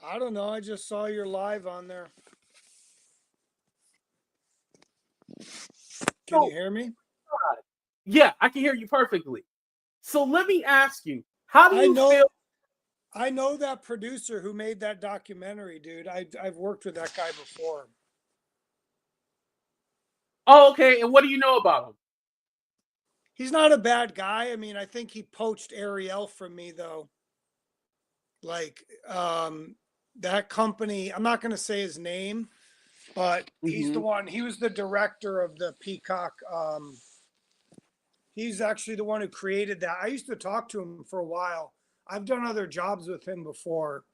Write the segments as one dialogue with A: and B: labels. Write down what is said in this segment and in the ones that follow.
A: I don't know. I just saw you're live on there. Can you
B: So,
A: hear me?
B: yeah, I can hear you perfectly. So let me ask you, how do
A: I
B: you
A: know
B: feel?
A: I know that producer who made that documentary, dude. I've worked with that guy before.
B: Oh, okay. And what do you know about him?
A: He's not a bad guy. I mean, I think he poached Ariel from me though. Like that company, I'm not going to say his name, but he's the
B: Hmm.
A: one. He was the director of the Peacock he's actually the one who created that. I used to talk to him for a while. I've done other jobs with him before,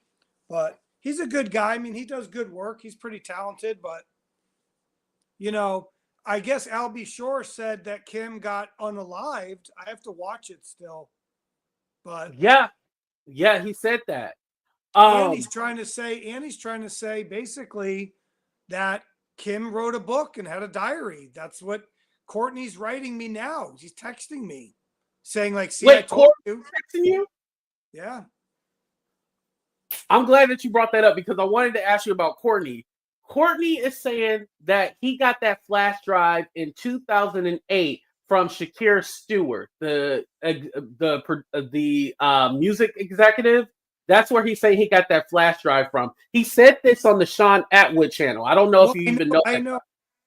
A: but he's a good guy. I mean, he does good work. He's pretty talented, but you know, I guess Albie Shore said that Kim got unalived. I have to watch it still, but
B: Yeah, yeah, he said that.
A: Andy's
B: Um,
A: trying to say, basically that Kim wrote a book and had a diary. That's what Courtney's writing me now. She's texting me saying, like, see, I
B: Wait,
A: told
B: Corey
A: you.
B: texting you?
A: Yeah.
B: I'm glad that you brought that up because I wanted to ask you about Courtney. Courtney is saying that he got that flash drive in 2008 from Shakir Stewart, the music executive. That's where he's saying he got that flash drive from. He said this on the Shaun Attwood channel. I don't know if
A: Well,
B: you even know that.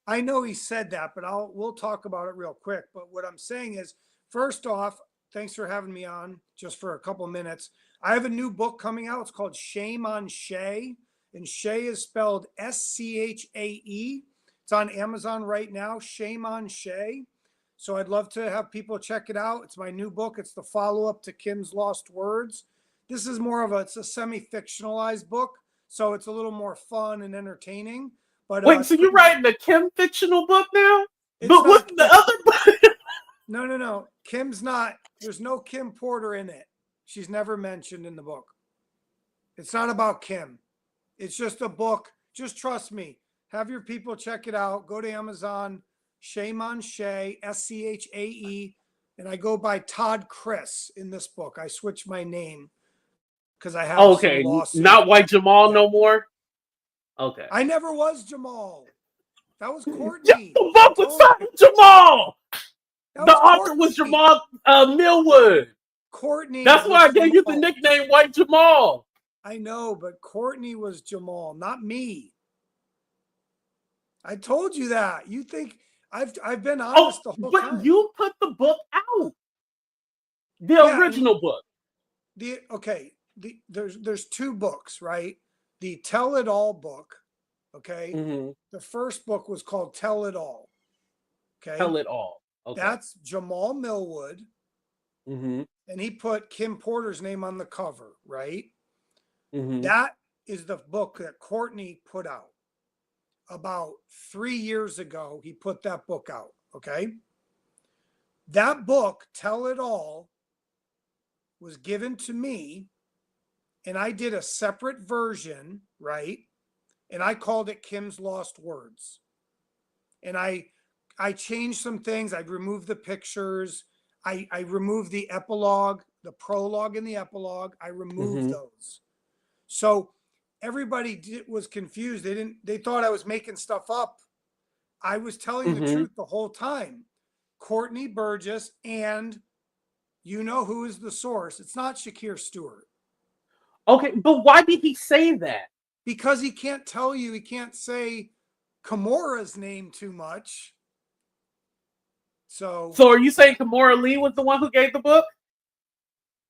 A: I know he said that, but we'll talk about it real quick. But what I'm saying is, first off, thanks for having me on just for a couple of minutes. I have a new book coming out. It's called Shame on Shay, and Shay is spelled SCHAE. It's on Amazon right now. Shame on Shay. So I'd love to have people check it out. It's my new book. It's the follow-up to Kim's Lost Words. This is more of it's a semi-fictionalized book, so it's a little more fun and entertaining. But
B: Wait,
A: it's
B: so you're
A: pretty.
B: writing a Kim fictional book now?
A: It's
B: But what's
A: not
B: the
A: Kim.
B: other book?
A: No, no, no. Kim's not. There's no Kim Porter in it. She's never mentioned in the book. It's not about Kim. It's just a book. Just trust me. Have your people check it out. Go to Amazon. Shame on Shay, SCHAE. And I go by Todd Chris in this book. I switch my name because I have some
B: Okay,
A: lawsuit.
B: not White Jamal
A: Yeah.
B: no more. Okay.
A: I never was Jamal. That was
B: Yeah,
A: Courtney.
B: the
A: I
B: book was
A: told you.
B: signed Jamal.
A: That
B: The
A: was
B: author was
A: Courtney.
B: Jamal Millwood.
A: Courtney
B: That's why
A: was
B: I gave you the
A: Jamal.
B: nickname White Jamal.
A: I know, but Courtney was Jamal, not me. I told you that. You think I've been
B: Oh,
A: honest the whole
B: but
A: time.
B: you put the book out, the
A: Yeah, and
B: original book.
A: there's two books, right? The Tell It All book, okay?
B: Mm-hmm.
A: The first book was called Tell It All, okay?
B: Tell it all. Okay.
A: That's Jamal Millwood,
B: Mm-hmm.
A: and he put Kim Porter's name on the cover, right?
B: Mm-hmm.
A: That is the book that Courtney put out. About 3 years ago, he put that book out. Okay. That book, Tell It All, was given to me, and I did a separate version, right? And I called it Kim's Lost Words. And I changed some things. I removed the pictures. I removed the epilogue, the prologue and the epilogue. I removed
B: Mm-hmm.
A: those. So everybody was confused. They thought I was making stuff up. I was telling the
B: Mm-hmm.
A: truth the whole time. Courtney Burgess, and you know who is the source. It's not Shakir Stewart.
B: Okay, but why did he say that?
A: Because he can't tell you, he can't say Kamora's name too much. So,
B: So are you saying Kamora Lee was the one who gave the book?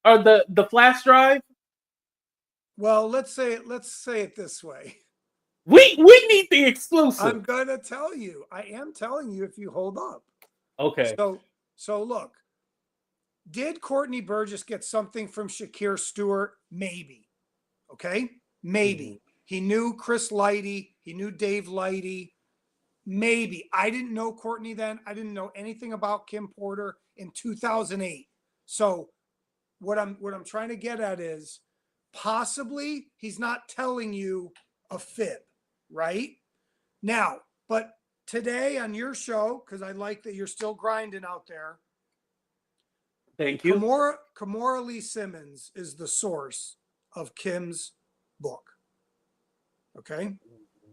B: Or the flash drive?
A: well, let's say it this way.
B: We need the exclusive.
A: I'm gonna tell you. I am telling you if you hold up.
B: Okay.
A: So look, did Courtney Burgess get something from Shakir Stewart? Maybe. Okay?
B: Mm-hmm.
A: Maybe. He knew Chris Lighty. He knew Dave Lighty. Maybe. I didn't know Courtney then. I didn't know anything about Kim Porter in 2008. So what I'm trying to get at is possibly he's not telling you a fib, right? Now, but today on your show, because I like that you're still grinding out there,
B: Thank you.
A: Kamora Lee Simmons is the source of Kim's book. Okay.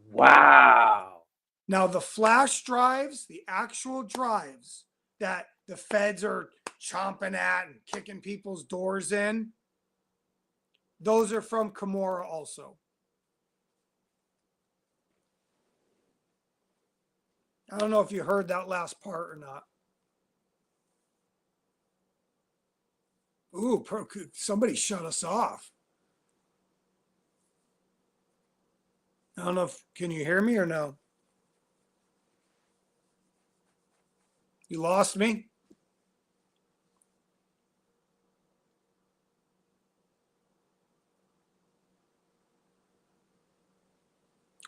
B: Wow.
A: Now, the flash drives, the actual drives that the feds are chomping at and kicking people's doors in, those are from Kimora also. I don't know if you heard that last part or not. Ooh, somebody shut us off. I don't know if, can you hear me or no? You lost me?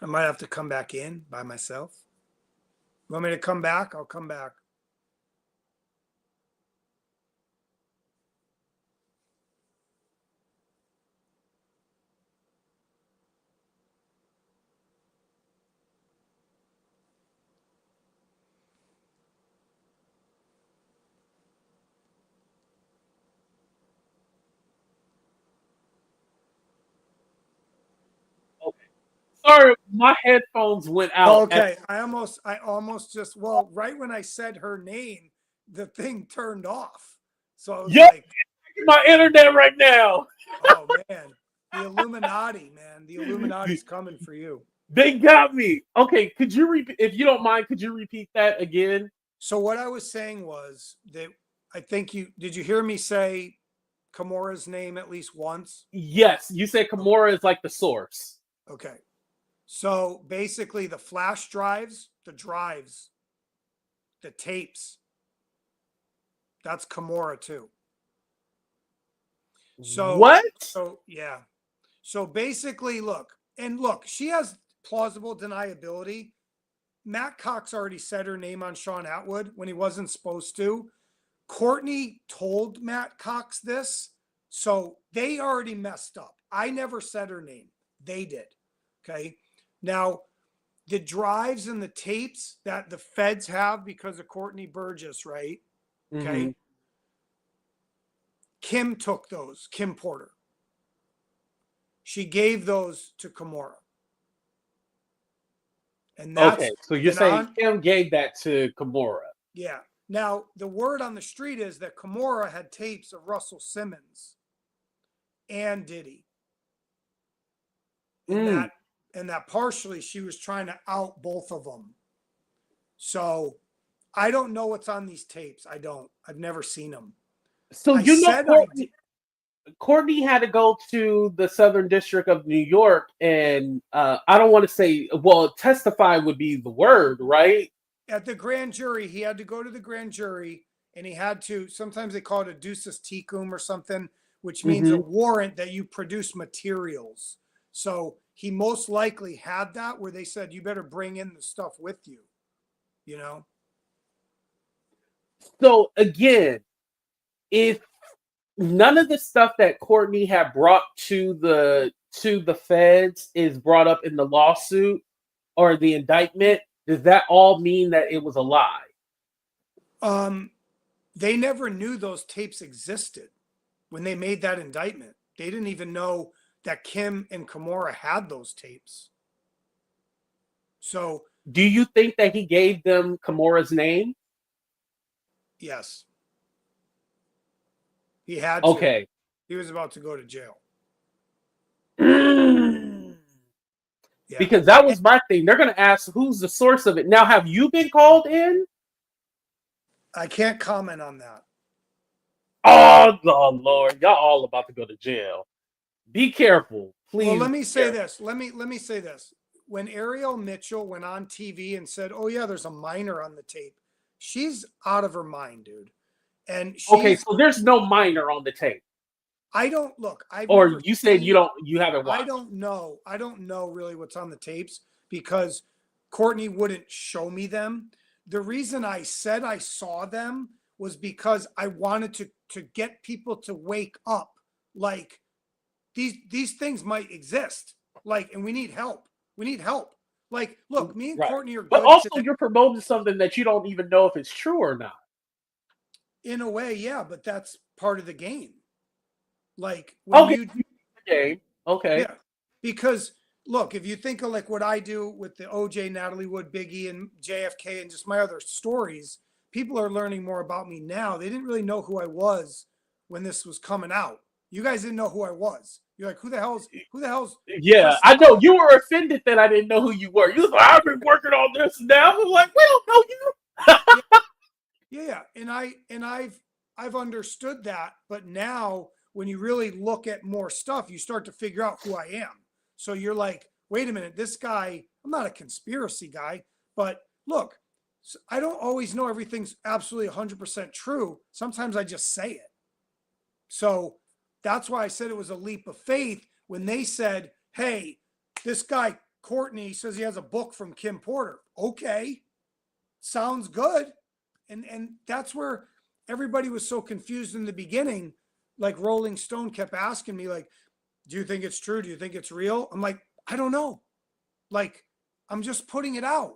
A: I might have to come back in by myself. You want me to come back? I'll come back.
B: Sorry, my headphones went out.
A: Okay, I almost just, well, right when I said her name, the thing turned off. So I was like,
B: my internet right now.
A: oh man, the Illuminati, man, the Illuminati's coming for you.
B: They got me. Okay, could you repeat, if you don't mind, could you repeat that again?
A: So what I was saying was that I think did you hear me say Kimora's name at least once?
B: Yes, you said Kamora is like the source.
A: Okay. So basically the flash drives, the drives, the tapes, that's Kimora too. So
B: what?
A: So yeah. So basically, look, she has plausible deniability. Matt Cox already said her name on Shaun Attwood when he wasn't supposed to. Courtney told Matt Cox this, so they already messed up. I never said her name. They did. Okay. Now, the drives and the tapes that the feds have because of Courtney Burgess, right? Okay.
B: Mm-hmm.
A: Kim took those, Kim Porter. She gave those to Kimora. And that's,
B: okay, so you're saying Kim gave that to Kamora.
A: Yeah. Now, the word on the street is that Kimora had tapes of Russell Simmons and Diddy. And that partially she was trying to out both of them. So I don't know what's on these tapes. I've never seen them.
B: So Courtney had to go to the Southern District of New York and I don't want to say, well, testify would be the word, right?
A: At the grand jury, he had to go to the grand jury and he had to, sometimes they call it a ducis tecum or something, which means a warrant that you produce materials. So he most likely had that where they said, you better bring in the stuff with you, you know?
B: So again, if none of the stuff that Courtney had brought to the feds is brought up in the lawsuit or the indictment, does that all mean that it was a lie?
A: They never knew those tapes existed when they made that indictment. They didn't even know that Kim and Kimora had those tapes. So
B: do you think that he gave them Kamora's name?
A: Yes. He had to.
B: Okay.
A: He was about to go to jail.
B: Yeah. Because that was my thing. They're going to ask who's the source of it. Now, have you been called in?
A: I can't comment on that.
B: Oh, Lord. Y'all all about to go to jail. Be careful, please.
A: Well, let me say this. Let me say this. When Ariel Mitchell went on TV and said, "Oh yeah, there's a minor on the tape," she's out of her mind, dude. And
B: okay, so there's no minor on the tape.
A: I don't look.
B: Or you said you haven't watched.
A: I don't know. I don't know really what's on the tapes because Courtney wouldn't show me them. The reason I said I saw them was because I wanted to get people to wake up. Like these things might exist. Like, and we need help. We need help. Like, look, me and Courtney are good.
B: But also you're promoting something that you don't even know if it's true or not.
A: In a way, yeah, but that's part of the game. Like,
B: when game. Okay.
A: Yeah. Because look, if you think of like what I do with the OJ, Natalie Wood, Biggie, and JFK, and just my other stories, people are learning more about me now. They didn't really know who I was when this was coming out. You guys didn't know who I was. You're like, who the hell's
B: Yeah,
A: Chris?
B: I know you were offended that I didn't know who you were. You was like, I've been working on this now. I'm like, we don't know you.
A: Yeah, and I've understood that, but now when you really look at more stuff, you start to figure out who I am. So you're like, wait a minute, this guy, I'm not a conspiracy guy, but look, I don't always know everything's absolutely 100% true. Sometimes I just say it. So that's why I said it was a leap of faith when they said, hey, this guy, Courtney, says he has a book from Kim Porter. Okay, sounds good. And that's where everybody was so confused in the beginning. Like Rolling Stone kept asking me, like, do you think it's true? Do you think it's real? I'm like, I don't know. Like, I'm just putting it out.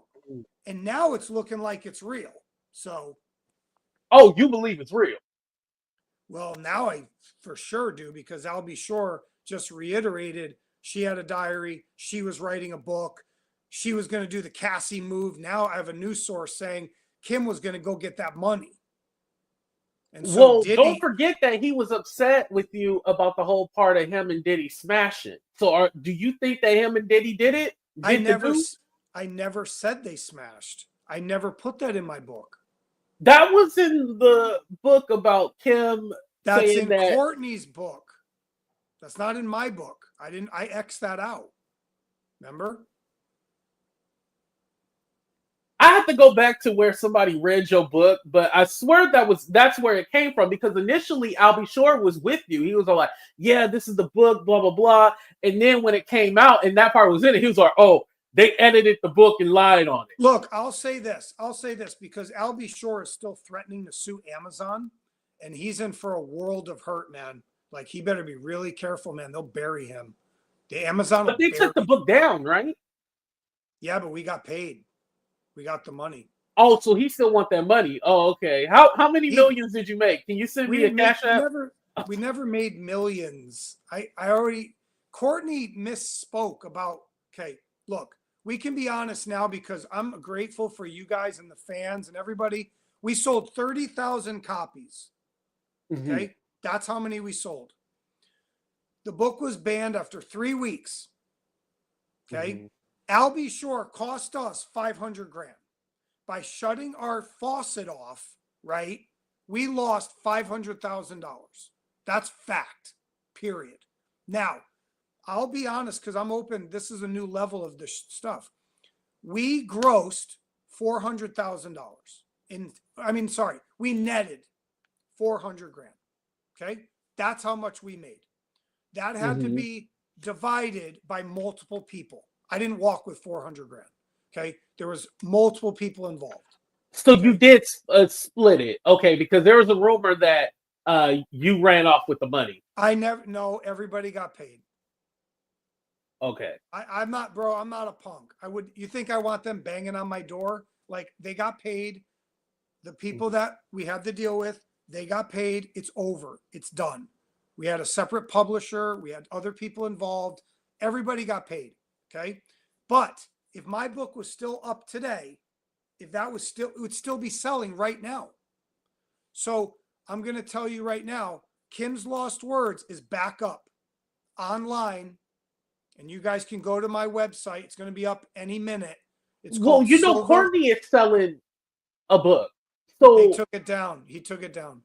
A: And now it's looking like it's real. So,
B: Oh, you believe it's real?
A: well, now I for sure do, because I'll be sure just reiterated she had a diary. She was writing a book. She was going to do the Cassie move. Now I have a news source saying Kim was going to go get that money. And so
B: Well,
A: Diddy,
B: don't forget that he was upset with you about the whole part of him and Diddy smashing. So, do you think that him and Diddy did it?
A: I never said they smashed. I never put that in my book.
B: That was in the book about Kim.
A: That's
B: saying
A: in
B: that
A: Courtney's book. That's not in my book. I X'd that out. Remember?
B: I have to go back to where somebody read your book, but I swear that's where it came from, because initially I'll be sure was with you. He was all like, yeah, this is the book, blah, blah, blah. And then when it came out and that part was in it, he was like, oh, they edited the book and lied on it.
A: Look, I'll say this because Albie Shore is still threatening to sue Amazon, and he's in for a world of hurt, man. Like, he better be really careful, man. They'll bury him. The Amazon will
B: But they
A: bury
B: took the book down, right?
A: Yeah, but we got paid. We got the money.
B: Oh, so he still want that money. Oh, okay. How many millions did you make? Can you send me a cash app?
A: We never made millions. Courtney misspoke about, okay, look, we can be honest now because I'm grateful for you guys and the fans and everybody. We sold 30,000 copies. Okay.
B: Mm-hmm.
A: That's how many we sold. The book was banned after 3 weeks. Okay.
B: Mm-hmm.
A: Albie Shore cost us 500 grand by shutting our faucet off. Right. We lost $500,000. That's fact, period. Now, I'll be honest, because I'm open. This is a new level of this stuff. We grossed $400,000. We netted 400 grand. Okay. That's how much we made. That had to be divided by multiple people. I didn't walk with 400 grand. Okay. There was multiple people involved.
B: So you did split it. Okay. Because there was a rumor that you ran off with the money.
A: No, everybody got paid.
B: Okay.
A: I'm not a punk. You think I want them banging on my door? Like, they got paid. The people that we had to deal with, they got paid. It's over. It's done. We had a separate publisher. We had other people involved. Everybody got paid. Okay. But if my book was still up today, it would still be selling right now. So I'm going to tell you right now, Kim's Lost Words is back up online. And you guys can go to my website. It's going to be up any minute. It's called
B: Courtney is selling a book. So
A: they took it down. He took it down.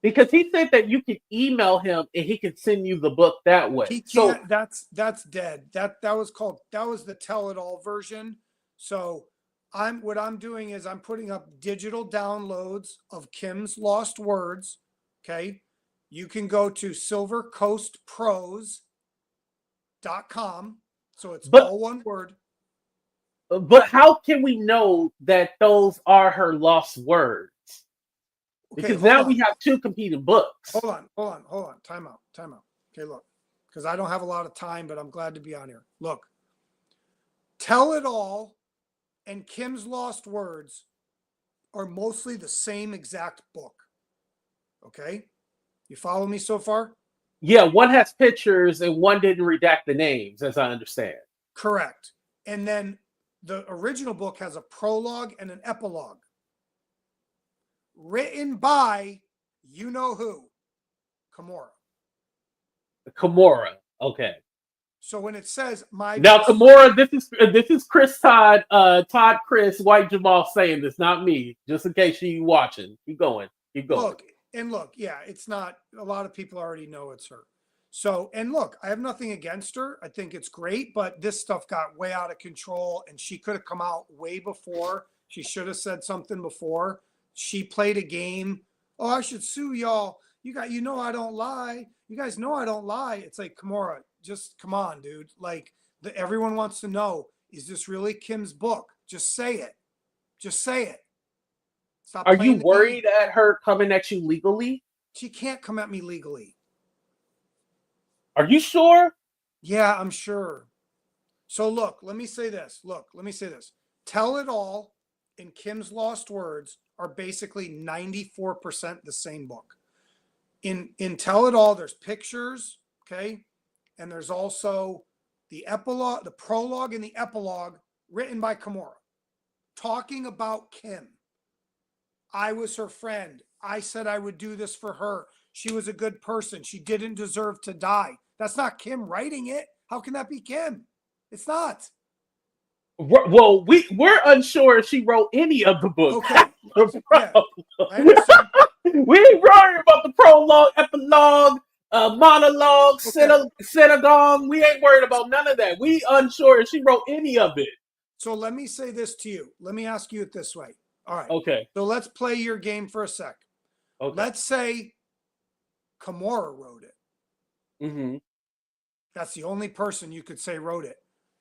B: Because he said that you could email him and he could send you the book that way.
A: He can't. That's dead. That was the tell it all version. So what I'm doing is I'm putting up digital downloads of Kim's Lost Words. Okay. You can go to silvercoastpros.com. So it's all one word.
B: But how can we know that those are her lost words? Okay, because now we have two competing books.
A: Hold on. Time out. Okay, look, because I don't have a lot of time, but I'm glad to be on here. Look, Tell It All and Kim's Lost Words are mostly the same exact book. Okay? You follow me so far?
B: Yeah, one has pictures and one didn't redact the names, as I understand.
A: Correct. And then the original book has a prologue and an epilogue. Written by you know who? Kamora.
B: Kimora. Okay.
A: So when it says my
B: Now,
A: best
B: Kamora, this is Chris Todd, Todd Chris, White Jamal saying this, not me. Just in case you watching. Keep going. Keep going.
A: Look, yeah, it's not, a lot of people already know it's her. So, and look, I have nothing against her. I think it's great, but this stuff got way out of control and she could have come out way before. She should have said something before. She played a game. Oh, I should sue y'all. You know I don't lie. You guys know I don't lie. It's like, Kamora, just come on, dude. Like, everyone wants to know, is this really Kim's book? Just say it. Just say it. Stop.
B: Are you worried at her coming at you legally?
A: She can't come at me legally.
B: Are you sure?
A: Yeah, I'm sure. So look, let me say this. Tell It All and Kim's Lost Words are basically 94% the same book. In Tell It All, there's pictures, okay? And there's also the epilogue, the prologue and the epilogue written by Kamora, talking about Kim. I was her friend. I said I would do this for her. She was a good person. She didn't deserve to die. That's not Kim writing it. How can that be Kim? It's not.
B: Well, we're unsure if she wrote any of the books.
A: Okay. Yeah, I understand.
B: We ain't worried about the prologue, epilogue, monologue, synagogue. We ain't worried about none of that. We unsure if she wrote any of it.
A: So let me say this to you. Let me ask you it this way. All right.
B: Okay.
A: So let's play your game for a sec.
B: Okay.
A: Let's say Kamora wrote it.
B: Mm-hmm.
A: That's the only person you could say wrote it.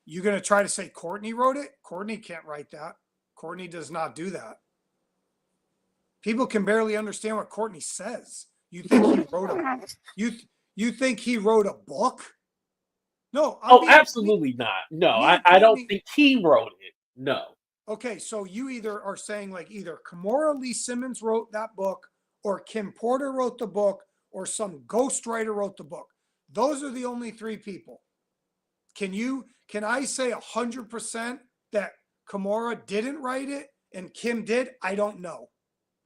A: You going to try to say Courtney wrote it? Courtney can't write that. Courtney does not do that. People can barely understand what Courtney says. You think he wrote a you think he wrote a book? No.
B: Absolutely not. No, I don't think he wrote it. No.
A: Okay, so you either are saying like either Kimora Lee Simmons wrote that book, or Kim Porter wrote the book, or some ghostwriter wrote the book. Those are the only three people. Can I say 100% that Kamora didn't write it and Kim did? I don't know.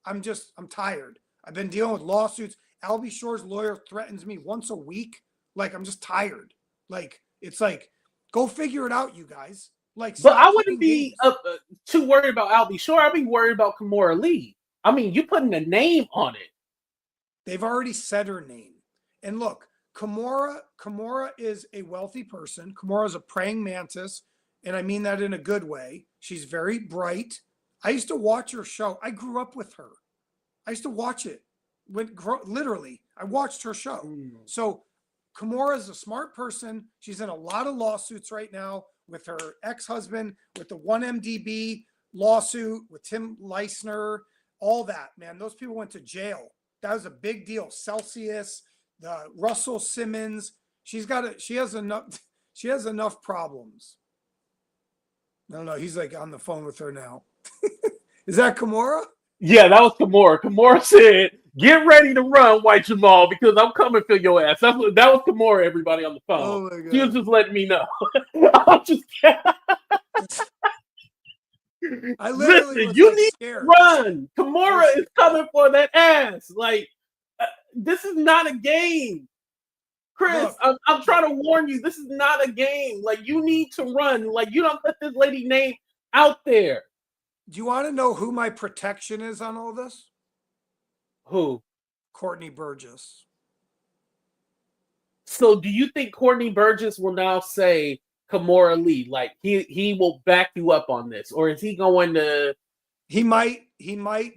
A: I'm tired. I've been dealing with lawsuits. Albie Shore's lawyer threatens me once a week. Like, I'm just tired. Like, it's like, go figure it out, you guys. Like,
B: but I wouldn't be too worried about Albie Shore. I'd be worried about Kamora Lee. I mean, you putting a name on it.
A: They've already said her name. And look, Kamora is a wealthy person. Kamora is a praying mantis, and I mean that in a good way. She's very bright. I used to watch her show. I grew up with her. I used to watch it. Literally, I watched her show. So Kamora is a smart person. She's in a lot of lawsuits right now with her ex-husband, with the 1MDB lawsuit, with Tim Leisner, all that, man. Those people went to jail. That was a big deal. Celsius, the Russell Simmons. She has enough problems. No, he's like on the phone with her now. Is that Kamora?
B: Yeah, that was Kamora. Kamora said, "Get ready to run, White Jamal, because I'm coming for your ass." That was Kamora, everybody on the phone.
A: Oh my God.
B: She was just letting me know. I'm just
A: I literally
B: listen, you need scared. To run. Kamora is coming for that ass. Like, this is not a game. Chris, look, I'm trying to warn you, this is not a game. Like, you need to run. Like, you don't put this lady name out there.
A: Do you want to know who my protection is on all this?
B: Who?
A: Courtney Burgess.
B: So do you think Courtney Burgess will now say Kamora Lee? Like, he will back you up on this? Or is he going to...
A: He might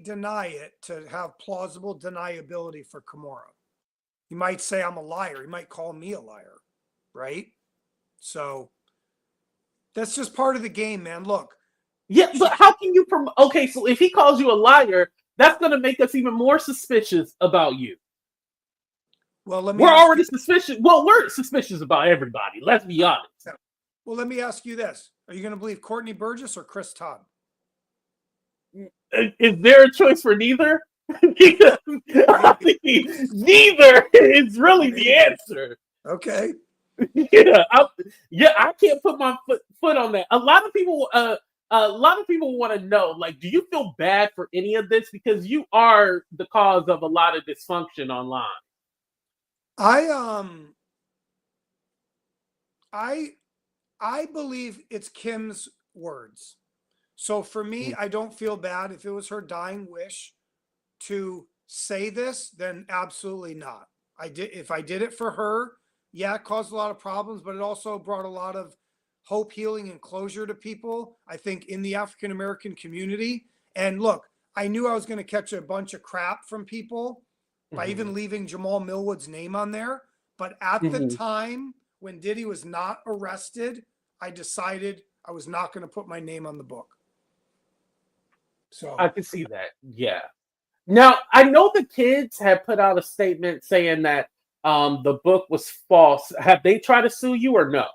A: deny it to have plausible deniability for Kamora. He might say I'm a liar. He might call me a liar, right? So that's just part of the game, man. Look.
B: Yeah, but how can you promote? Okay, so if he calls you a liar, that's going to make us even more suspicious about you.
A: Well,
B: we're already suspicious. Well, we're suspicious about everybody. Let's be honest.
A: Well, let me ask you this: are you going to believe Courtney Burgess or Chris Todd?
B: Is there a choice for neither? Because I mean, neither is really the answer.
A: Okay.
B: Yeah, I can't put my foot on that. A lot of people want to know, like, do you feel bad for any of this because you are the cause of a lot of dysfunction online?
A: I I I believe it's Kim's words. So for me,
B: Mm,
A: I don't feel bad. If it was her dying wish to say this, then absolutely not. If I did it for her, yeah, it caused a lot of problems, but it also brought a lot of hope, healing, and closure to people, I think, in the African American community. And look, I knew I was going to catch a bunch of crap from people by
B: mhm,
A: even leaving Jamal Millwood's name on there. But at the
B: mhm.
A: time when Diddy was not arrested, I decided I was not going to put my name on the book.
B: I
A: So
B: can see that. Yeah. Now I know the kids have put out a statement saying that the book was false. Have they tried to sue you or no?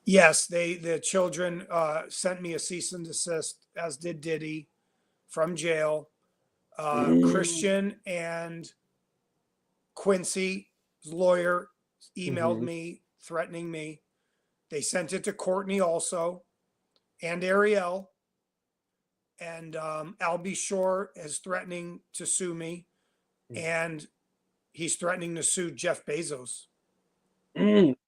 A: yes, the children sent me a cease and desist, as did Diddy from jail.
B: Mm-hmm.
A: Christian and Quincy's lawyer emailed me threatening me. They sent it to Courtney also and Ariel. And Albie Shore is threatening to sue me. And he's threatening to sue Jeff Bezos.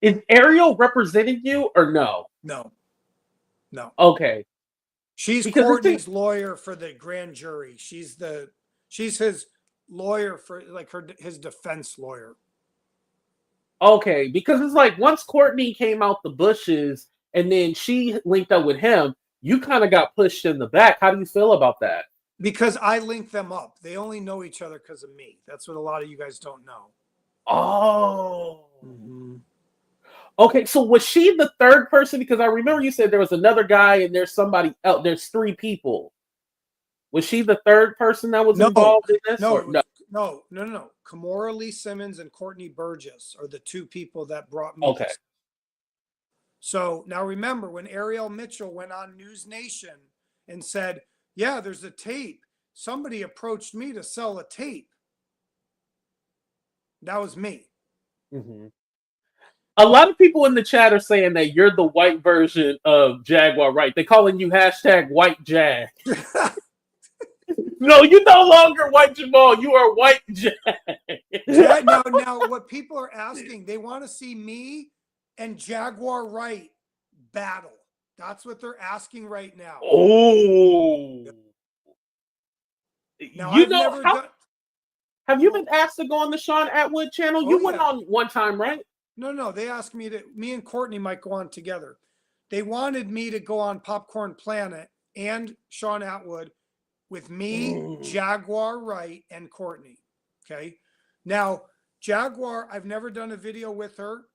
B: Is Ariel representing you or no?
A: No, no.
B: Okay,
A: She's
B: because it seems
A: Courtney's lawyer for the grand jury. She's his lawyer for like his defense lawyer.
B: okay because it's like once Courtney came out the bushes and then she linked up with him, you kind of got pushed in the back. How do you feel about that?
A: Because I linked them up. They only know each other because of me. That's what a lot of you guys don't know.
B: Oh,
A: Mm-hmm.
B: okay. So was she the third person? Because I remember you said there was another guy and there's somebody else. There's three people. Was she the third person that was
A: No,
B: involved in this,
A: no,
B: or
A: it
B: no?
A: was no. Kimora Lee Simmons and Courtney Burgess are the two people that brought me
B: Okay.
A: this. So now remember when Ariel Mitchell went on News Nation and said, "Yeah, there's a tape. Somebody approached me to sell a tape." That was me.
B: Mhm. A lot of people in the chat are saying that you're the white version of Jaguar Wright. They calling you hashtag white Jag. No, you're no longer white Jamal. You are white Jag.
A: Now, what people are asking, they want to see me and Jaguar Wright battle. That's what they're asking right now.
B: Oh.
A: Now,
B: You
A: I've
B: know
A: never
B: how
A: done.
B: have you been asked to go on the Shaun Attwood channel?
A: Oh
B: You went
A: yeah,
B: on one time, right?
A: no. They asked me to. Me and Courtney might go on together. They wanted me to go on Popcorn Planet and Shaun Attwood with me,
B: Mm.
A: Jaguar Wright, and Courtney. Okay. Now, Jaguar, I've never done a video with her.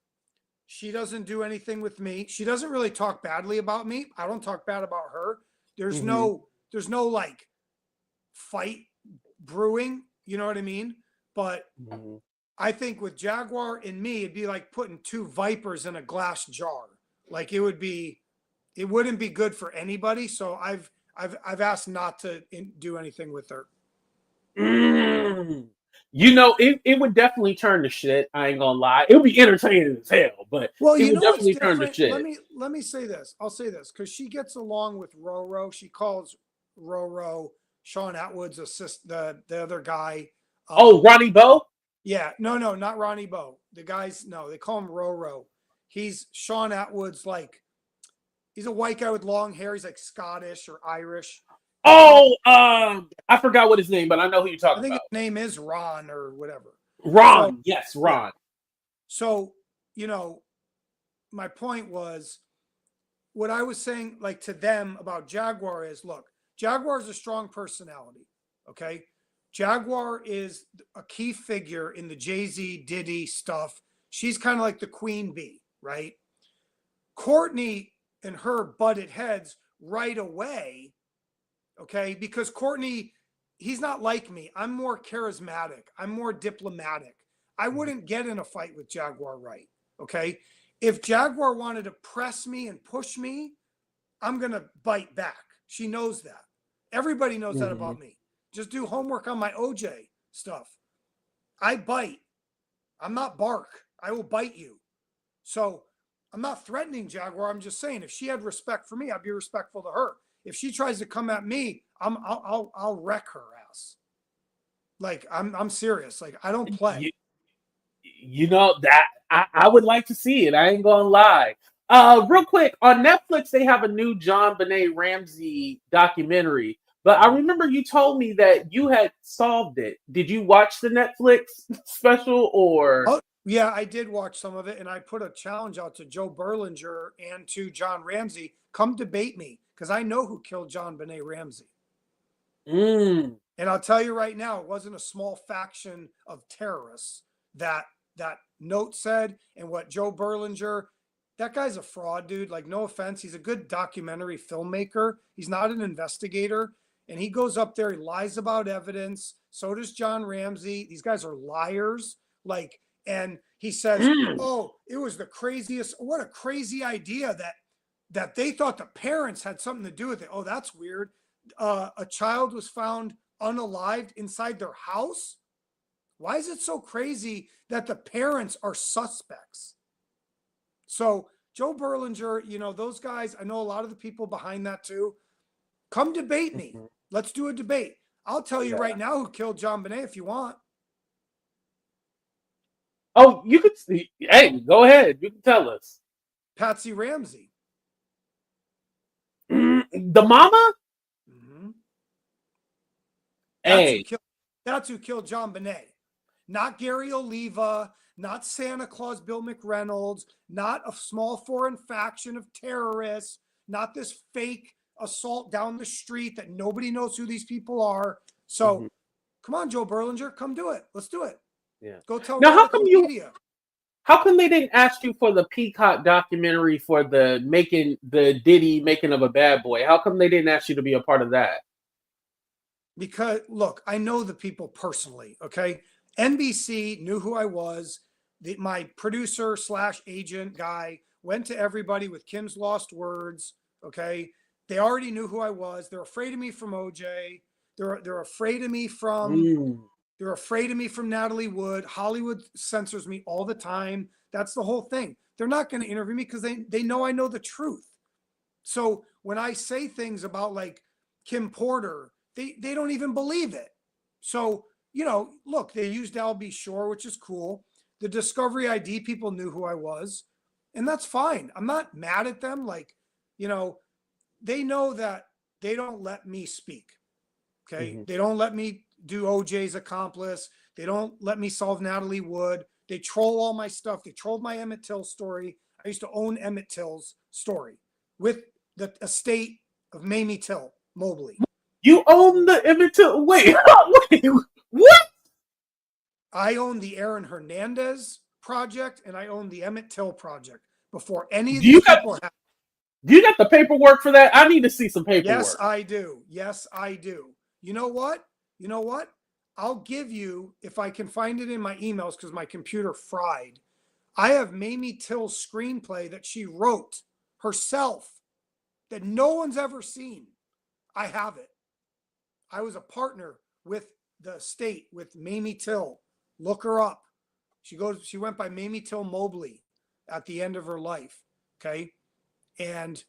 A: She doesn't do anything with me. She doesn't really talk badly about me. I don't talk bad about her. There's
B: Mm-hmm.
A: no like fight brewing, you know what I mean? But
B: Mm-hmm.
A: I think with Jaguar and me, it'd be like putting two vipers in a glass jar. Like it wouldn't be good for anybody. So I've asked not to do anything with her.
B: Mm. You know, it would definitely turn to shit. I ain't gonna lie. It would be entertaining as hell, but
A: Well,
B: it
A: you
B: would
A: know what's
B: definitely turn to
A: different?
B: shit.
A: Let me say this. I'll say this because she gets along with Roro. She calls Roro Shaun Attwood's assist the other guy.
B: Oh, Ronnie Bo?
A: Yeah, no, not Ronnie Bo. The guys, no, they call him Roro. He's Shaun Attwood's like he's a white guy with long hair. He's like Scottish or Irish. They call
B: Oh, I forgot what his name, but I know who you're
A: I
B: talking
A: think his
B: about.
A: name is Ron or whatever. So
B: Ron. Yes,
A: yeah.
B: Ron.
A: So, you know, my point was what I was saying, like to them about Jaguar is look, Jaguar is a strong personality. Okay. Jaguar is a key figure in the Jay-Z Diddy stuff. She's kind of like the queen bee, right? Courtney and her butted heads right away. Okay. Because Courtney, he's not like me. I'm more charismatic, I'm more diplomatic. I wouldn't get in a fight with Jaguar Wright. Okay. If Jaguar wanted to press me and push me, I'm going to bite back. She knows that. Everybody knows that
B: Mm-hmm.
A: about me. Just do homework on my OJ stuff. I bite. I'm not bark. I will bite you. So I'm not threatening Jaguar. I'm just saying if she had respect for me, I'd be respectful to her. If she tries to come at me, I'll wreck her ass. Like I'm serious. Like I don't play.
B: You know that I would like to see it. I ain't gonna lie. Real quick, on Netflix they have a new John Benet Ramsey documentary. But I remember you told me that you had solved it. Did you watch the Netflix special or?
A: Oh, yeah, I did watch some of it, and I put a challenge out to Joe Berlinger and to John Ramsey. Come debate me, because I know who killed John Benet Ramsey.
B: Mm.
A: And I'll tell you right now, it wasn't a small faction of terrorists that note said, and what Joe Berlinger, that guy's a fraud, dude. Like, no offense. He's a good documentary filmmaker. He's not an investigator. And he goes up there, he lies about evidence. So does John Ramsey. These guys are liars. Like, and he says, oh, it was the craziest. What a crazy idea that they thought the parents had something to do with it. Oh, that's weird. A child was found unalived inside their house. Why is it so crazy that the parents are suspects? So Joe Berlinger, you know, those guys, I know a lot of the people behind that too. Come debate me. Let's do a debate. I'll tell you right now who killed John Benet if you want.
B: Oh, you could. Hey, go ahead. You can tell us.
A: Patsy Ramsey.
B: The mama?
A: Mm-hmm.
B: Hey.
A: That's who killed John Benet. Not Gary Oliva, not Santa Claus Bill McReynolds, not a small foreign faction of terrorists, not this fake assault down the street that nobody knows who these people are. So come on, Joe Berlinger, come do it. Let's do it.
B: Yeah.
A: Go tell
B: now
A: media.
B: How come they didn't ask you for the Peacock documentary for the Diddy making of a bad boy? How come they didn't ask you to be a part of that?
A: Because look, I know the people personally. Okay. NBC knew who I was. My producer / agent guy went to everybody with Kim's Lost Words. Okay. They already knew who I was. They're afraid of me from OJ. They're afraid of me from they're afraid of me from Natalie Wood. Hollywood censors me all the time. That's the whole thing. They're not going to interview me because they know I know the truth. So when I say things about like Kim Porter, they don't even believe it. So, you know, look, they used Al B. Shore, which is cool. The Discovery ID people knew who I was, and that's fine. I'm not mad at them. Like, you know, they know that they don't let me speak. Okay. They don't let me do OJ's accomplice. They don't let me solve Natalie Wood. They troll all my stuff. They trolled my Emmett Till story. I used to own Emmett Till's story with the estate of Mamie Till Mobley.
B: You own the Emmett Till? Wait, what?
A: I own the Aaron Hernandez project and I own the Emmett Till project before any of these people have.
B: Do you got the paperwork for that? I need to see some paperwork.
A: Yes, I do. Yes, I do. You know what? I'll give you, if I can find it in my emails because my computer fried. I have Mamie Till's screenplay that she wrote herself that no one's ever seen. I have it. I was a partner with the estate with Mamie Till. Look her up. She went by Mamie Till Mobley at the end of her life. Okay. And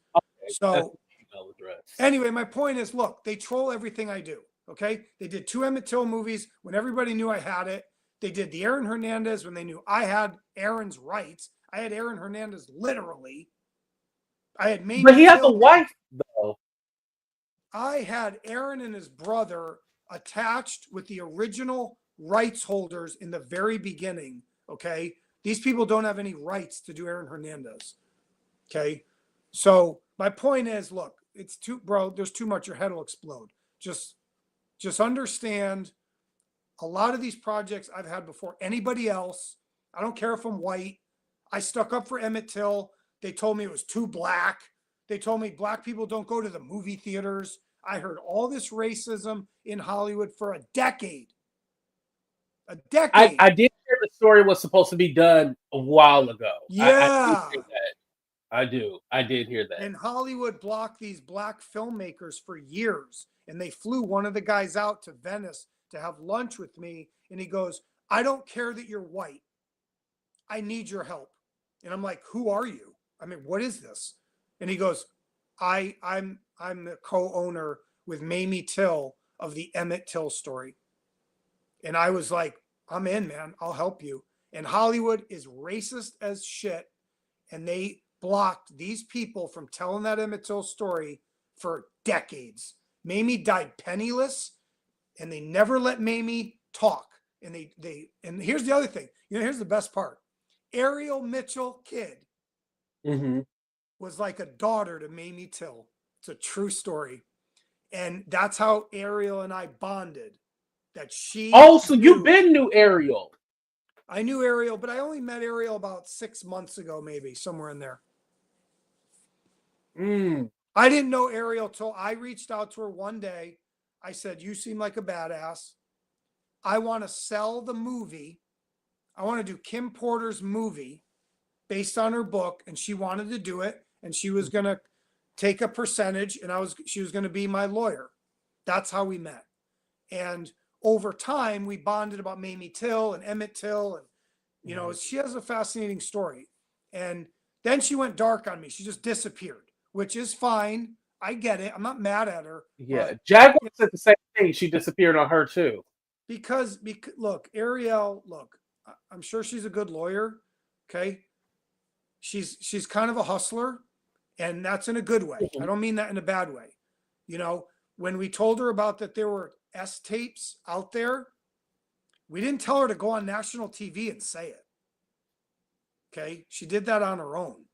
A: so anyway, my point is, look, they troll everything I do. Okay. They did 2 Emmett Till movies when everybody knew I had it. They did the Aaron Hernandez when they knew I had Aaron's rights. I had Aaron Hernandez literally. I had Mamie
B: But he has a wife, though.
A: I had Aaron and his brother attached with the original rights holders in the very beginning. Okay. These people don't have any rights to do Aaron Hernandez. Okay. So my point is, look, it's too, bro, there's too much. Your head will explode. Just understand a lot of these projects I've had before anybody else. I don't care if I'm white. I stuck up for Emmett Till. They told me it was too black. They told me black people don't go to the movie theaters. I heard all this racism in Hollywood for a decade. A decade.
B: I did hear the story was supposed to be done a while ago.
A: Yeah.
B: I do. I did hear that.
A: And Hollywood blocked these black filmmakers for years. And they flew one of the guys out to Venice to have lunch with me. And he goes, I don't care that you're white. I need your help. And I'm like, who are you? I mean, what is this? And he goes, I'm the co-owner with Mamie Till of the Emmett Till story. And I was like, I'm in, man. I'll help you. And Hollywood is racist as shit. And they blocked these people from telling that Emmett Till story for decades. Mamie died penniless, and they never let Mamie talk. And and here's the other thing. Here's the best part. Ariel Mitchell Kidd was like a daughter to Mamie Till. It's a true story. And that's how Ariel and I bonded. That she.
B: Oh, so you've been knew Ariel.
A: I knew Ariel, but I only met Ariel about 6 months ago, maybe somewhere in there. I didn't know Ariel till I reached out to her one day. I said, you seem like a badass. I want to sell the movie. I want to do Kim Porter's movie based on her book. And she wanted to do it. And she was going to take a percentage, and she was going to be my lawyer. That's how we met. And over time, we bonded about Mamie Till and Emmett Till. And, she has a fascinating story. And then she went dark on me. She just disappeared, which is fine. I get it. I'm not mad at her.
B: Yeah. Jaguar said the same thing. She disappeared on her too.
A: Because look, Ariel, I'm sure she's a good lawyer. Okay. She's kind of a hustler, and that's in a good way. I don't mean that in a bad way. When we told her about that there were S tapes out there, we didn't tell her to go on national TV and say it. Okay. She did that on her own.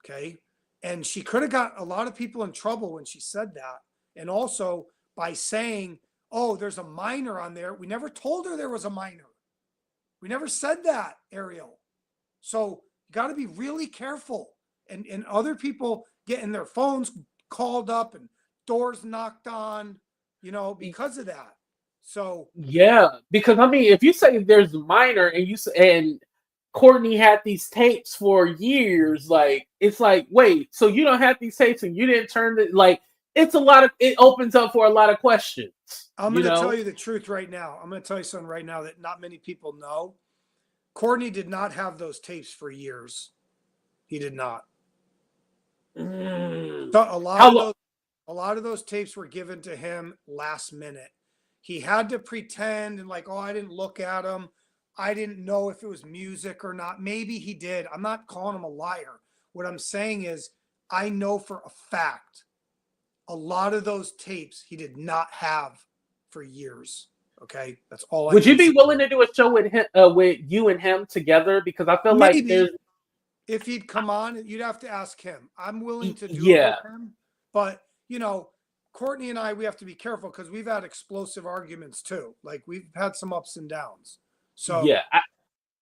A: Okay. And she could have got a lot of people in trouble when she said that. And also by saying, oh, there's a minor on there. We never told her there was a minor. We never said that, Ariel. So you got to be really careful. And other people getting their phones called up and doors knocked on, because of that. So
B: yeah, because I mean, if you say there's a minor and Courtney had these tapes for years, it's like, wait, so you don't have these tapes and you didn't turn it, it opens up for a lot of questions.
A: I'm going to tell you the truth right now. I'm going to tell you something right now that not many people know. Courtney did not have those tapes for years. He did not. A lot of those tapes were given to him last minute. He had to pretend and I didn't look at them. I didn't know if it was music or not. Maybe he did. I'm not calling him a liar. What I'm saying is I know for a fact a lot of those tapes he did not have for years. Okay, that's all.
B: Would you be willing to do a show with him, with you and him together? Because I feel like
A: if he'd come on, you'd have to ask him. I'm willing to do it with him, but Courtney and I, we have to be careful because we've had explosive arguments too. We've had some ups and downs. So
B: yeah,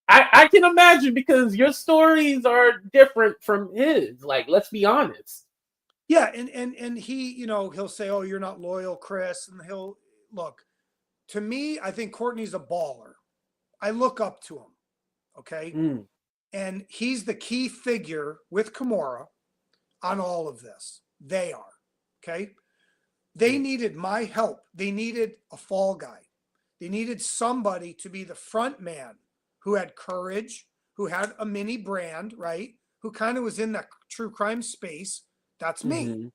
B: I can imagine because your stories are different from his. Let's be honest.
A: Yeah, and he, he'll say, "Oh, you're not loyal, Chris," and he'll look. To me, I think Courtney's a baller. I look up to him. Okay, and he's the key figure with Kamora on all of this. They are okay. They needed my help. They needed a fall guy. They needed somebody to be the front man who had courage, who had a mini brand, right? Who kind of was in that true crime space. That's me.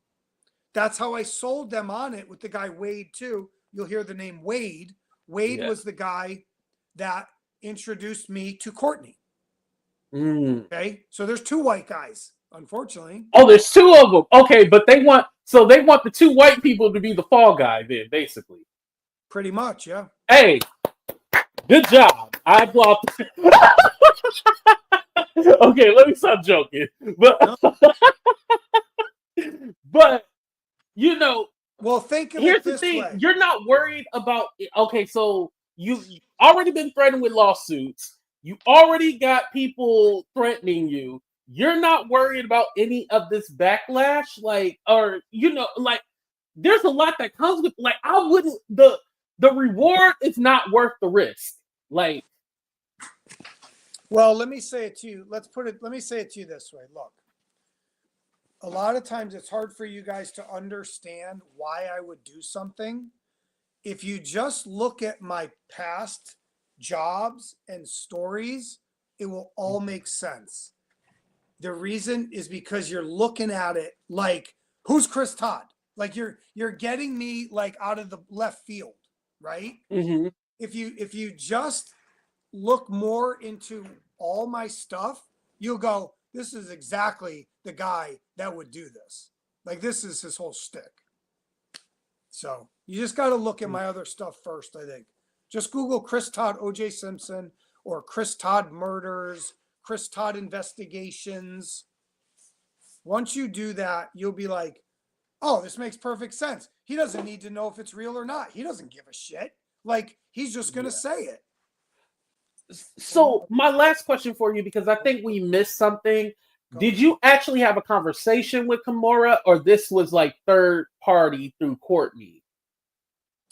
A: That's how I sold them on it with the guy Wade too. You'll hear the name Wade. Wade was the guy that introduced me to Courtney. Okay. So there's two white guys, unfortunately.
B: Oh, there's two of them. Okay, but they want the two white people to be the fall guy then, basically.
A: Pretty much, yeah.
B: Hey, good job. I applaud. Okay, let me stop joking. But
A: well, think of
B: here's
A: it this
B: the thing:
A: way.
B: you're not worried about. Okay, so you've already been threatened with lawsuits. You already got people threatening you. You're not worried about any of this backlash, there's a lot that comes with. I wouldn't. The reward is not worth the risk.
A: Well, let me say it to you. Let me say it to you this way. Look, a lot of times it's hard for you guys to understand why I would do something. If you just look at my past jobs and stories, it will all make sense. The reason is because you're looking at it like, who's Chris Todd? Like you're getting me like out of the left field, right?
B: Mm-hmm.
A: If you just look more into all my stuff, you'll go, this is exactly the guy that would do this. Like this is his whole shtick. So you just got to look at my other stuff first, I think. Just Google Chris Todd OJ Simpson or Chris Todd murders, Chris Todd investigations. Once you do that, you'll be like, oh, this makes perfect sense. He doesn't need to know if it's real or not. He doesn't give a shit. Like he's just going to say it.
B: So my last question for you, because I think we missed something. Did you actually have a conversation with Kimora, or this was like third party through Courtney?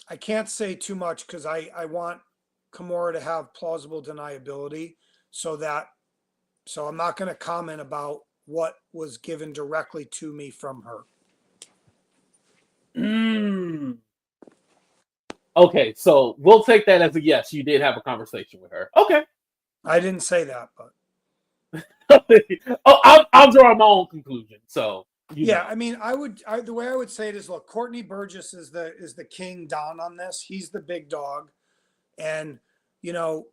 A: I can't say too much because I want Kimora to have plausible deniability so I'm not going to comment about what was given directly to me from her.
B: Okay, so we'll take that as a yes. You did have a conversation with her. Okay.
A: I didn't say that, but
B: I'll draw my own conclusion. So
A: yeah, know. I mean, the way I would say it is, look, Courtney Burgess is the king don on this. He's the big dog, and you know,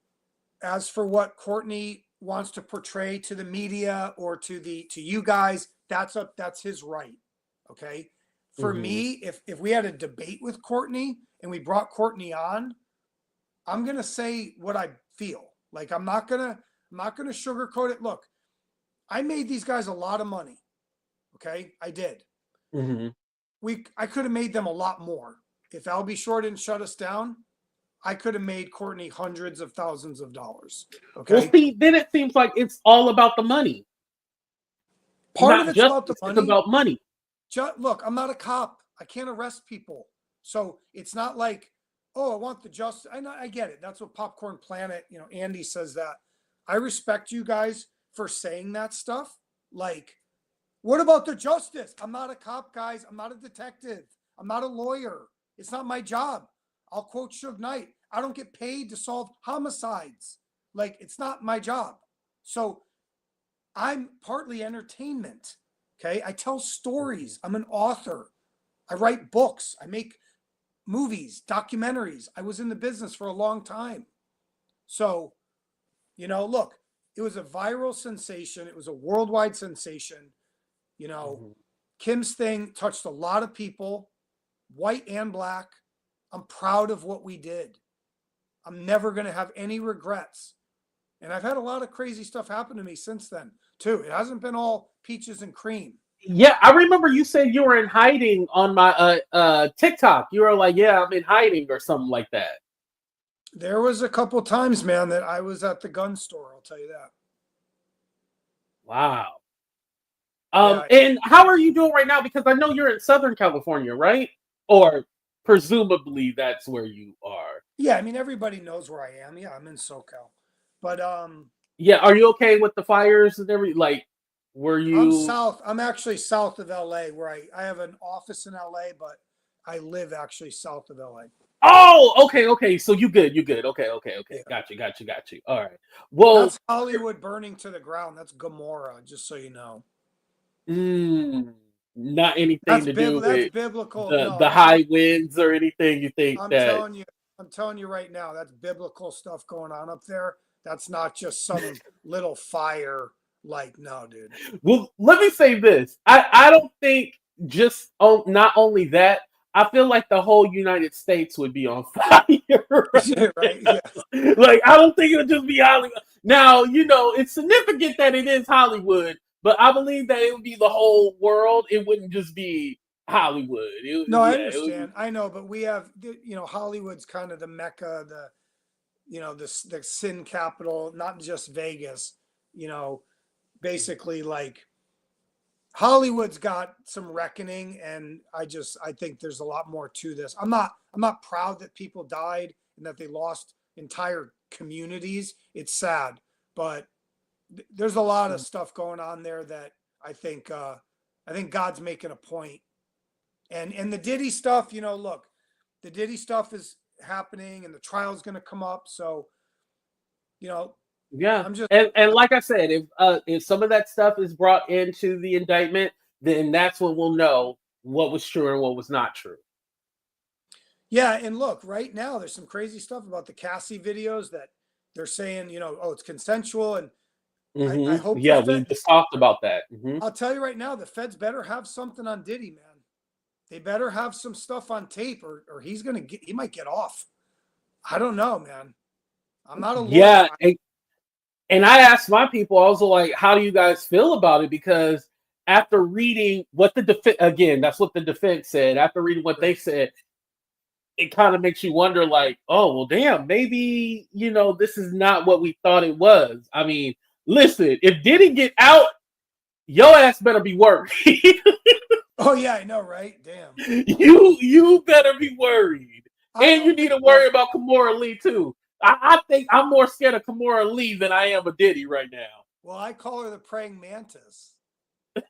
A: as for what Courtney wants to portray to the media or to you guys, that's his right. Okay, for me, if we had a debate with Courtney and we brought Courtney on, I'm gonna say what I feel. Like I'm not gonna sugarcoat it. Look, I made these guys a lot of money. Okay, I did. I could have made them a lot more. If Albie Shore didn't shut us down, I could have made Courtney hundreds of thousands of dollars. Okay.
B: Well, see, then it seems like it's all about the money.
A: Part of it's about the money.
B: It's about money.
A: Look, I'm not a cop. I can't arrest people. So it's not like, oh, I want the justice. I get it. That's what Popcorn Planet, Andy says that. I respect you guys for saying that stuff. Like, what about the justice? I'm not a cop, guys. I'm not a detective. I'm not a lawyer. It's not my job. I'll quote Suge Knight. I don't get paid to solve homicides. Like, it's not my job. So I'm partly entertainment. Okay. I tell stories. I'm an author. I write books. I make movies, documentaries. I was in the business for a long time. So, look, it was a viral sensation. It was a worldwide sensation. Kim's thing touched a lot of people, white and black. I'm proud of what we did. I'm never going to have any regrets. And I've had a lot of crazy stuff happen to me since then, too. It hasn't been all peaches and cream.
B: Yeah, I remember you said you were in hiding on my TikTok. You were like, yeah, I'm in hiding or something like that.
A: There was a couple times, man, that I was at the gun store. I'll tell you that.
B: Wow. And how are you doing right now? Because I know you're in Southern California, right? Or presumably that's where you are.
A: Yeah, I mean, everybody knows where I am. Yeah, I'm in SoCal. But
B: yeah, are you okay with the fires and everything? Like, were you?
A: I'm actually south of LA, where I have an office in LA, but I live actually south of LA.
B: Oh, okay. So you good. Okay. Yeah. Got you. All right. Well,
A: that's Hollywood burning to the ground. That's Gomorrah, just so you know.
B: Not anything to do with
A: biblical.
B: The high winds or anything. You think
A: I'm telling you right now, that's biblical stuff going on up there. That's not just some little fire. Like, no, dude.
B: Well, let me say this. I don't think not only that, I feel like the whole United States would be on fire.
A: Right? Yeah.
B: Like, I don't think it would just be Hollywood. Now, it's significant that it is Hollywood, but I believe that it would be the whole world. It wouldn't just be Hollywood.
A: I understand. I know, but we have, Hollywood's kind of the Mecca, the sin capital, not just Vegas, basically like Hollywood's got some reckoning, and I think there's a lot more to this. I'm not proud that people died and that they lost entire communities. It's sad, but there's a lot of stuff going on there that I think I think God's making a point. And the Diddy stuff, look, the Diddy stuff is happening and the trial's going to come up. So,
B: Yeah,
A: I'm just,
B: and like I said, if some of that stuff is brought into the indictment, then that's when we'll know what was true and what was not true.
A: yeah. And look, right now, there's some crazy stuff about the Cassie videos that they're saying, oh, it's consensual. And I hope the
B: Yeah, we
A: Fed,
B: just talked about that.
A: I'll tell you right now, the Feds better have something on Diddy, man. They better have some stuff on tape or he might get off. I don't know, man. I'm not a lawyer.
B: Yeah, and I asked my people, I was like, how do you guys feel about it? Because after reading what the defense, again, that's what the defense said. After reading what they said, it kind of makes you wonder, like, oh, well, damn, maybe, this is not what we thought it was. I mean, listen, if Diddy get out, your ass better be worried.
A: Oh, yeah, I know, right? Damn.
B: You better be worried. And you need to worry about Kamora Lee, too. I think I'm more scared of Kamora Lee than I am of Diddy right now.
A: Well, I call her the praying mantis.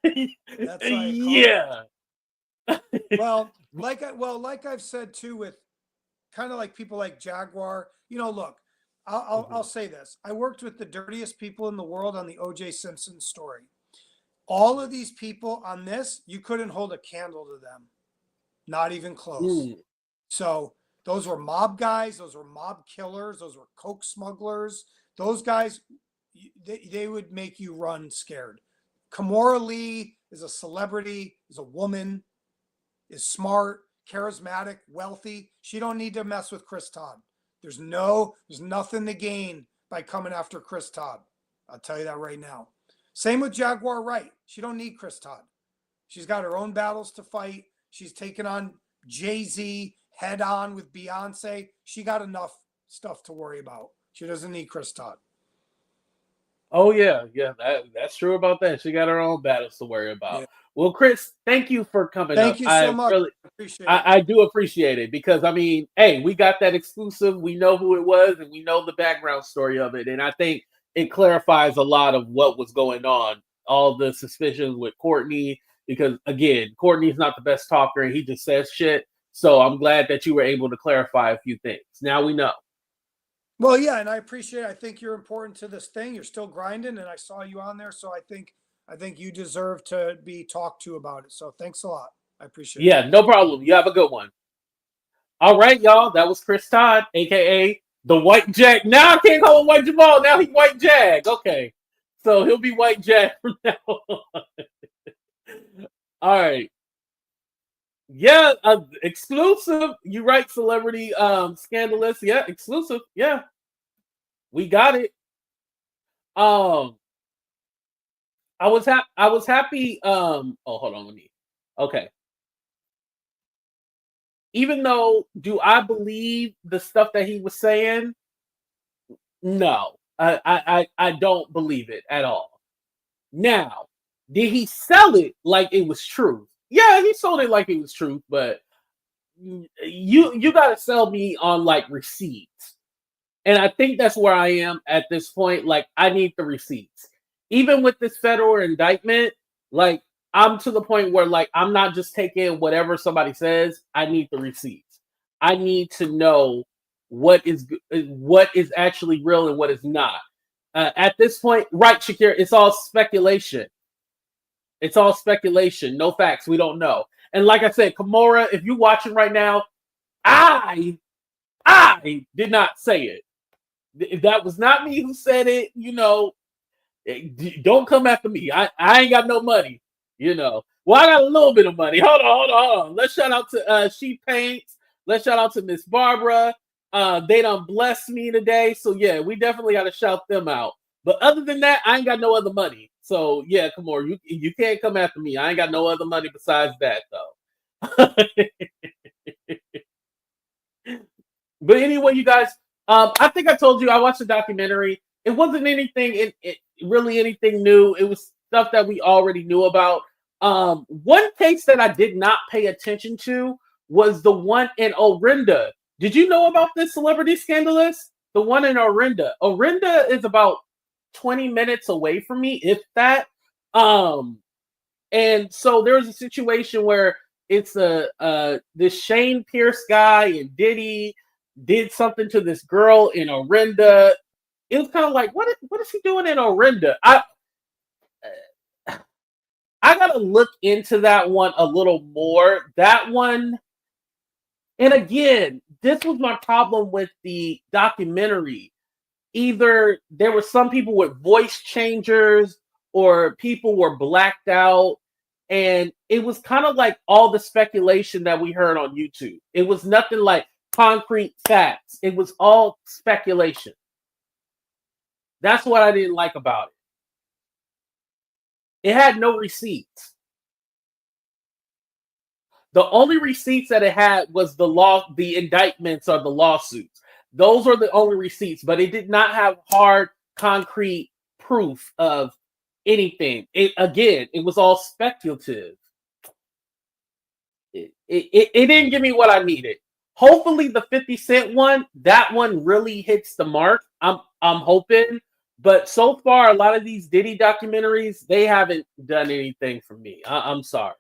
B: That's yeah.
A: Well, like I've said too, with kind of like people like Jaguar. Look, I'll say this: I worked with the dirtiest people in the world on the O.J. Simpson story. All of these people on this, you couldn't hold a candle to them, not even close. So. Those were mob guys. Those were mob killers. Those were coke smugglers. Those guys, they would make you run scared. Kamora Lee is a celebrity, is a woman, is smart, charismatic, wealthy. She don't need to mess with Chris Todd. There's nothing to gain by coming after Chris Todd. I'll tell you that right now. Same with Jaguar Wright. She don't need Chris Todd. She's got her own battles to fight. She's taken on Jay-Z head on with Beyonce. She got enough stuff to worry about. She doesn't need Chris Todd.
B: Oh yeah, that's true about that. She got her own battles to worry about. Yeah. Well, Chris, thank you for coming up.
A: Thank you so much.
B: Really, I do appreciate it because, I mean, hey, we got that exclusive. We know who it was and we know the background story of it. And I think it clarifies a lot of what was going on, all the suspicions with Courtney, because again, Courtney's not the best talker and he just says shit. So I'm glad that you were able to clarify a few things. Now we know.
A: Well, yeah, and I appreciate it. I think you're important to this thing. You're still grinding, and I saw you on there. So I think you deserve to be talked to about it. So thanks a lot. I appreciate it.
B: Yeah, no problem. You have a good one. All right, y'all. That was Chris Todd, aka the White Jag. Now I can't call him White Jamal. Now he's White Jag. Okay. So he'll be White Jag from now on. All right. Yeah, exclusive. You right, celebrity scandalous. Yeah, exclusive. Yeah. We got it. I was happy. Oh, hold on, okay. Even though, do I believe the stuff that he was saying? No. I don't believe it at all. Now, did he sell it like it was true? Yeah, he sold it like it was truth, but you got to sell me on like receipts. And I think that's where I am at this point. Like, I need the receipts. Even with this federal indictment, like, I'm to the point where, like, I'm not just taking whatever somebody says. I need the receipts. I need to know what is actually real and what is not. At this point, right, Shakir, it's all speculation. It's all speculation. No facts. We don't know. And like I said, Kimora, if you're watching right now, I did not say it. That was not me who said it. Don't come after me. I ain't got no money. Well, I got a little bit of money. Hold on. Let's shout out to She Paints. Let's shout out to Miss Barbara. They done blessed me today. So yeah, we definitely got to shout them out. But other than that, I ain't got no other money. So yeah, come on, you can't come after me. I ain't got no other money besides that though. But anyway, you guys, I think I told you I watched the documentary. It wasn't anything really anything new. It was stuff that we already knew about. One case that I did not pay attention to was the one in Orinda. Did you know about this celebrity scandalous? The one in Orinda. Orinda is about 20 minutes away from me, if that. And so there was a situation where it's this Shane Pierce guy and Diddy did something to this girl in Orinda. It was kind of like, what is he doing in Orinda? I gotta look into that one a little more. That one, and again, this was my problem with the documentary. Either there were some people with voice changers or people were blacked out. And it was kind of like all the speculation that we heard on YouTube. It was nothing like concrete facts. It was all speculation. That's what I didn't like about it. It had no receipts. The only receipts that it had was the indictments or the lawsuits. Those are the only receipts, but it did not have hard, concrete proof of anything. It was all speculative. It didn't give me what I needed. Hopefully the 50 Cent one, that one really hits the mark. I'm hoping. But so far, a lot of these Diddy documentaries, they haven't done anything for me. I'm sorry.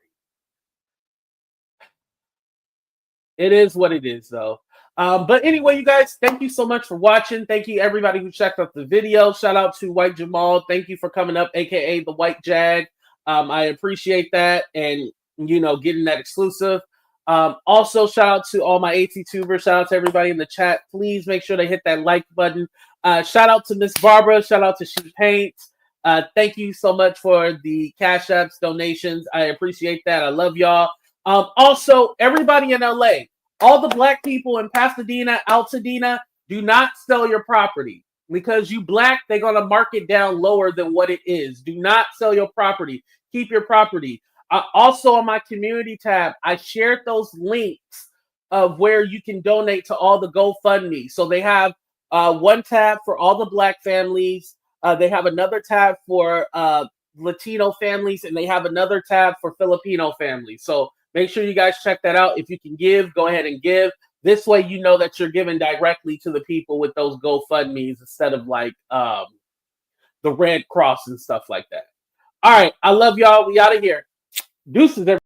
B: It is what it is, though. But anyway, you guys, thank you so much for watching. Thank you, everybody who checked out the video. Shout out to White Jamal. Thank you for coming up, a.k.a. the White Jag. I appreciate that and, getting that exclusive. Also, shout out to all my AT-tubers. Shout out to everybody in the chat. Please make sure to hit that like button. Shout out to Miss Barbara. Shout out to She Paints. Thank you so much for the Cash Apps donations. I appreciate that. I love y'all. Also, everybody in LA, all the black people in Pasadena, Altadena, do not sell your property. Because you black, they're going to mark it down lower than what it is. Do not sell your property. Keep your property. Also, on my community tab, I shared those links of where you can donate to all the GoFundMe. So they have one tab for all the black families. They have another tab for Latino families, and they have another tab for Filipino families. So make sure you guys check that out. If you can give, go ahead and give. This way, you know that you're giving directly to the people with those GoFundMes instead of like the Red Cross and stuff like that. All right. I love y'all. We out of here. Deuces, everybody.